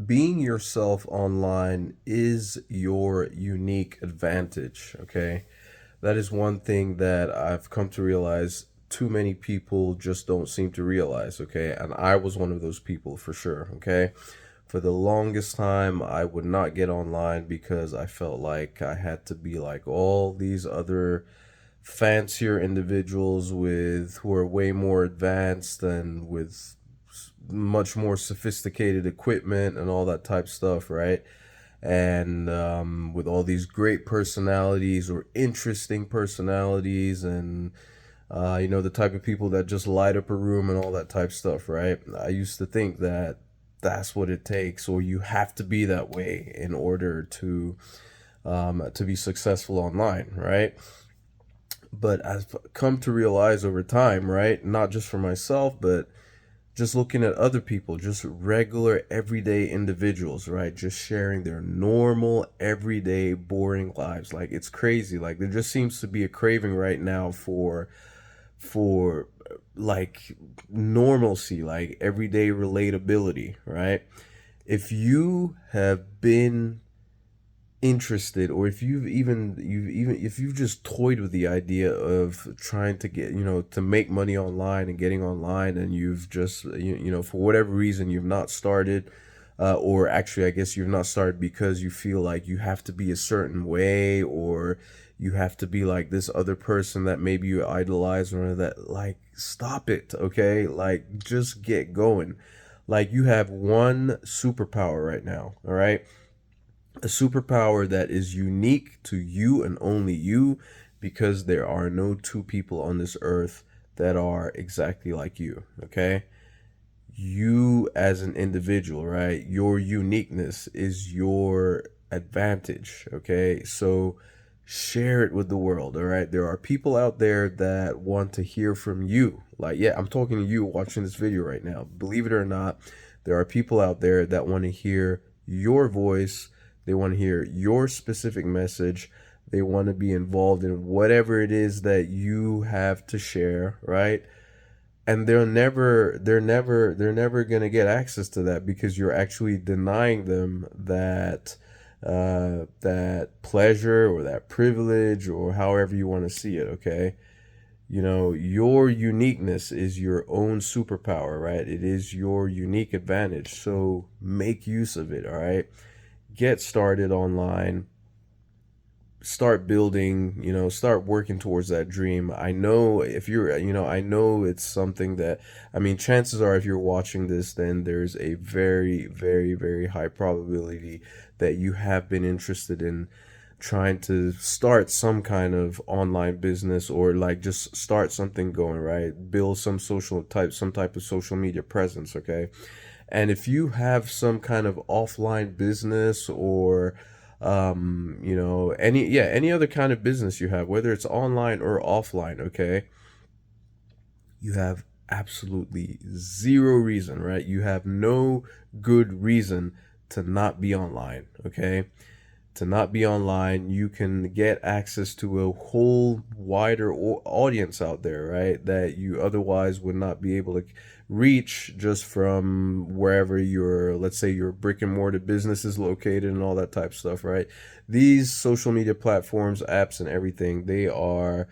Being yourself online is your unique advantage, okay? That is one thing that I've come to realize too many people just don't seem to realize, okay? And I was one of those people for sure, okay? For the longest time, I would not get online because I felt like I had to be like all these other fancier individuals with who are way more advanced and with much more sophisticated equipment and all that type stuff, right? And with all these great personalities or interesting personalities, and the type of people that just light up a room and all that type stuff, right? I used to think that that's what it takes, or you have to be that way in order to be successful online, right? But I've come to realize over time, right? Not just for myself, but just looking at other people, just regular everyday individuals, right? Just sharing their normal, everyday, boring lives. Like it's crazy. Like there just seems to be a craving right now for like normalcy, like everyday relatability, right? If you have been interested, or if you've even if you've just toyed with the idea of trying to get, to make money online and getting online, and you've just for whatever reason you've not started, or actually I guess you've not started because you feel like you have to be a certain way, or you have to be like this other person that maybe you idolize, or that, like, stop it, okay? Like, just get going. Like, you have one superpower right now, all right? A superpower that is unique to you and only you, because there are no two people on this earth that are exactly like you, okay? You as an individual, right? Your uniqueness is your advantage, okay? So share it with the world, all right? There are people out there that want to hear from you. Like, yeah, I'm talking to you watching this video right now. Believe it or not, there are people out there that want to hear your voice. They want to hear your specific message. They want to be involved in whatever it is that you have to share, right? And they're never going to get access to that, because you're actually denying them that pleasure or that privilege, or however you want to see it, okay? Your uniqueness is your own superpower, right? It is your unique advantage, so make use of it, all right? Get started online, start building, start working towards that dream. I know if you're, I know it's something that, I mean, chances are if you're watching this, then there's a very, very, very high probability that you have been interested in trying to start some kind of online business, or like just start something going, right? Build some type of social media presence, okay? And if you have some kind of offline business, or any other kind of business you have, whether it's online or offline, okay, you have absolutely zero reason, right? You have no good reason to not be online, okay? To not be online, you can get access to a whole wider audience out there, right? That you otherwise would not be able to reach just from wherever your, let's say, your brick and mortar business is located and all that type of stuff, right? These social media platforms, apps, and everything, they're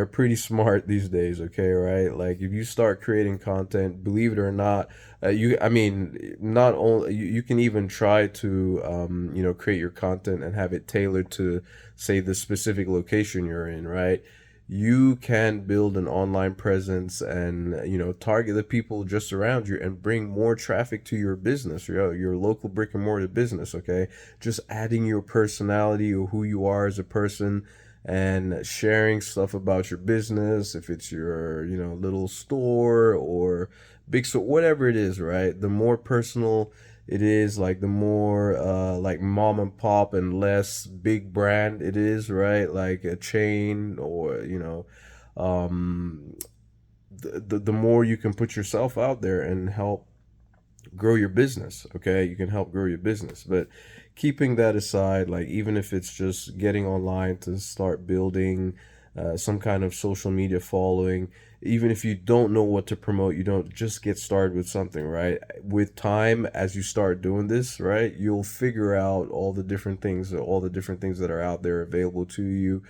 pretty smart these days, okay, right? Like if you start creating content, believe it or not, I mean, not only you can even try to create your content and have it tailored to, say, the specific location you're in, right? You can build an online presence and target the people just around you and bring more traffic to your business, your local brick and mortar business, okay? Just adding your personality or who you are as a person, and sharing stuff about your business, if it's your little store or big store, whatever it is, right? The more personal it is, like the more like mom and pop and less big brand it is, right? Like a chain, or um the more you can put yourself out there and help grow your business, okay? You can help grow your business. But keeping that aside, like even if it's just getting online to start building some kind of social media following, even if you don't know what to promote, you don't just get started with something, right? With time, as you start doing this, right, you'll figure out all the different things that are out there available to you.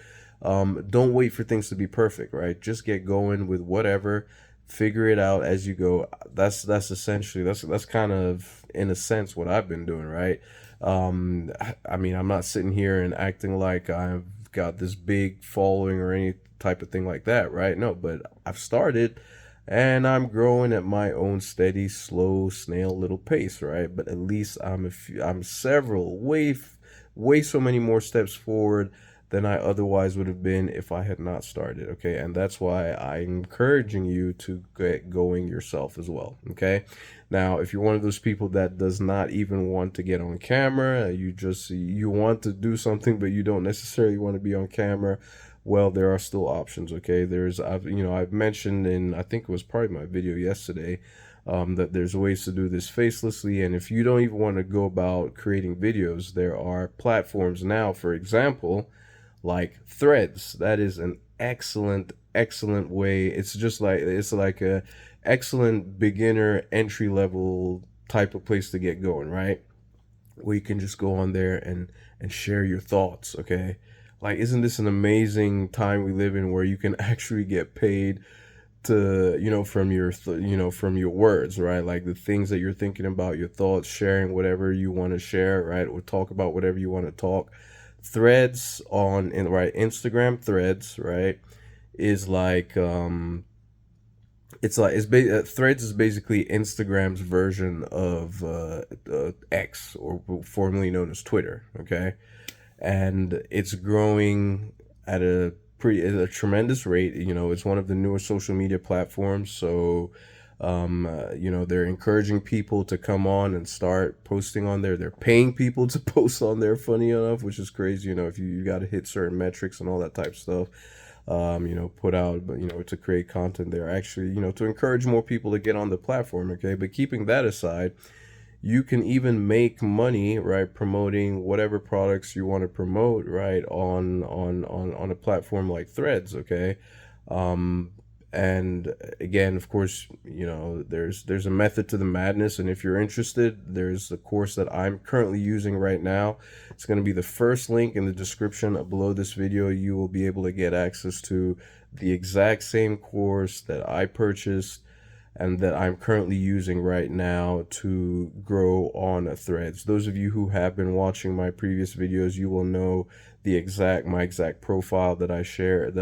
Don't wait for things to be perfect, right? Just get going with whatever, figure it out as you go. That's essentially that's kind of in a sense what I've been doing, right? I mean, I'm not sitting here and acting like I've got this big following or any type of thing like that, right? No, but I've started and I'm growing at my own steady, slow, snail little pace, right? But at least I'm several, way so many more steps forward than I otherwise would have been if I had not started, okay? And that's why I'm encouraging you to get going yourself as well, okay? Now, if you're one of those people that does not even want to get on camera, you want to do something but you don't necessarily want to be on camera, well, there are still options, okay? I've mentioned in, I think it was part of my video yesterday, that there's ways to do this facelessly. And if you don't even want to go about creating videos, there are platforms now, for example, like Threads. That is an excellent way. It's like a excellent beginner entry level type of place to get going, right? Where you can just go on there and share your thoughts, okay? Like, isn't this an amazing time we live in where you can actually get paid to, from your words, right? Like the things that you're thinking about, your thoughts, sharing whatever you want to share, right? Or talk about whatever you want to talk. Threads right, Instagram Threads, right, is like Threads is basically Instagram's version of X, or formerly known as Twitter, okay? And it's growing at a tremendous rate. It's one of the newer social media platforms, so they're encouraging people to come on and start posting on there. They're paying people to post on there, funny enough, which is crazy. If you got to hit certain metrics and all that type of stuff, put out, but to create content there, actually, to encourage more people to get on the platform, okay? But keeping that aside, you can even make money, right, promoting whatever products you want to promote, right, on a platform like Threads, okay? um and again, of course, there's a method to the madness, and if you're interested, there's a course that I'm currently using right now. It's going to be the first link in the description below this video. You will be able to get access to the exact same course that I purchased and that I'm currently using right now to grow on Threads. Those of you who have been watching my previous videos, you will know my exact profile that I've shared,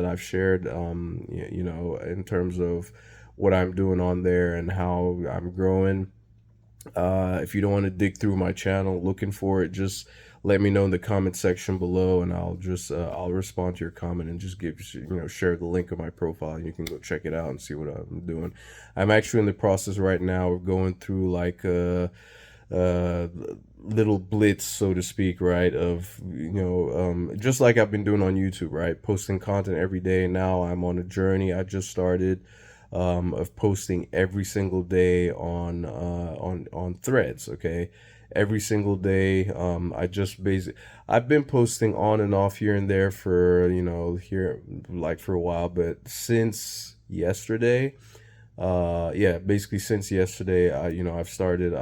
in terms of what I'm doing on there and how I'm growing. If you don't want to dig through my channel looking for it, just let me know in the comment section below, and I'll respond to your comment and just share the link of my profile, and you can go check it out and see what I'm doing. I'm actually in the process right now of going through like a little blitz, so to speak, right? Of just like I've been doing on YouTube, right? Posting content every day. Now I'm on a journey. I just started of posting every single day on Threads. Okay, every single day. I've been posting on and off here and there for here like for a while, but since yesterday, yeah, basically since yesterday, I've started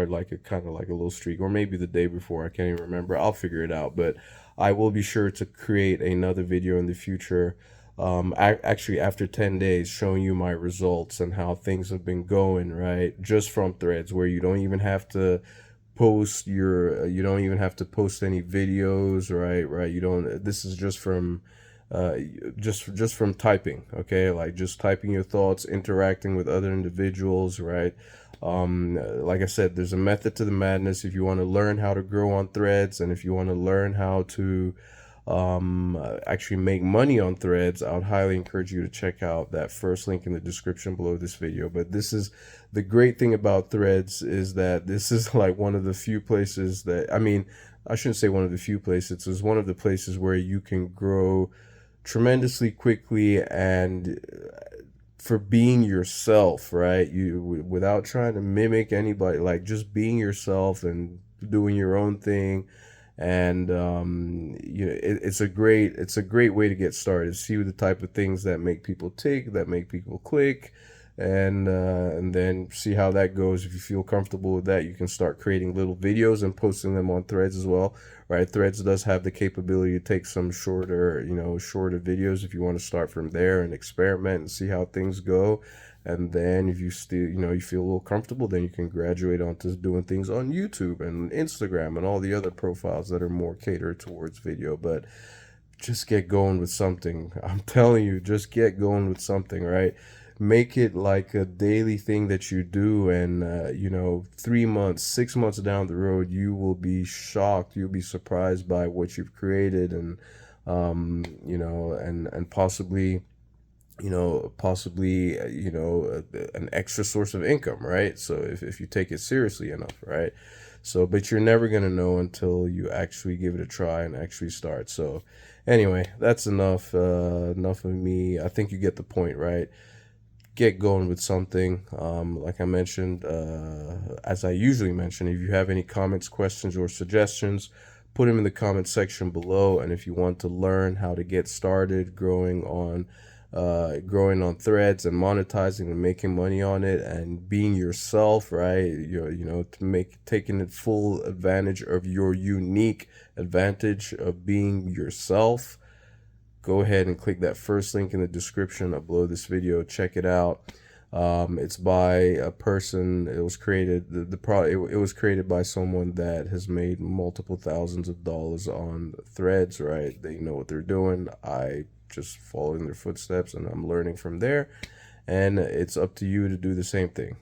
like a kind of like a little streak, or maybe the day before, I can't even remember. I'll figure it out, but I will be sure to create another video in the future, actually after 10 days, showing you my results and how things have been going, right? Just from Threads, where you don't even have to you don't even have to post any videos, right? You don't, this is just from uh just from typing, okay? Like just typing your thoughts, interacting with other individuals, right? Like I said, there's a method to the madness. If you want to learn how to grow on Threads, and if you want to learn how to actually make money on Threads, I would highly encourage you to check out that first link in the description below this video. But this is the great thing about Threads, is that this is like one of the few places that, I mean, I shouldn't say one of the few places, it's one of the places where you can grow tremendously quickly, and for being yourself, right? Without trying to mimic anybody, like just being yourself and doing your own thing, And it's a great way to get started. See the type of things that make people tick, that make people click, and then see how that goes. If you feel comfortable with that, you can start creating little videos and posting them on Threads as well, right? Threads does have the capability to take some shorter videos if you want to start from there and experiment and see how things go. And then if you still, you feel a little comfortable, then you can graduate onto doing things on YouTube and Instagram and all the other profiles that are more catered towards video. But just get going with something. I'm telling you, just get going with something, right? Make it like a daily thing that you do, and 3 months, 6 months down the road, you will be shocked. You'll be surprised by what you've created, and possibly an extra source of income, right? So if you take it seriously enough, right? So but you're never going to know until you actually give it a try and actually start. So anyway, that's enough of me. I think you get the point, right? Get going with something. Like I mentioned, as I usually mention, if you have any comments, questions, or suggestions, put them in the comment section below. And if you want to learn how to get started growing on Threads and monetizing and making money on it and being yourself, right? To make taking it full advantage of your unique advantage of being yourself, go ahead and click that first link in the description below this video. Check it out. It's by a person. It was created. It was created by someone that has made multiple thousands of dollars on Threads. Right? They know what they're doing. I just follow in their footsteps, and I'm learning from there. And it's up to you to do the same thing.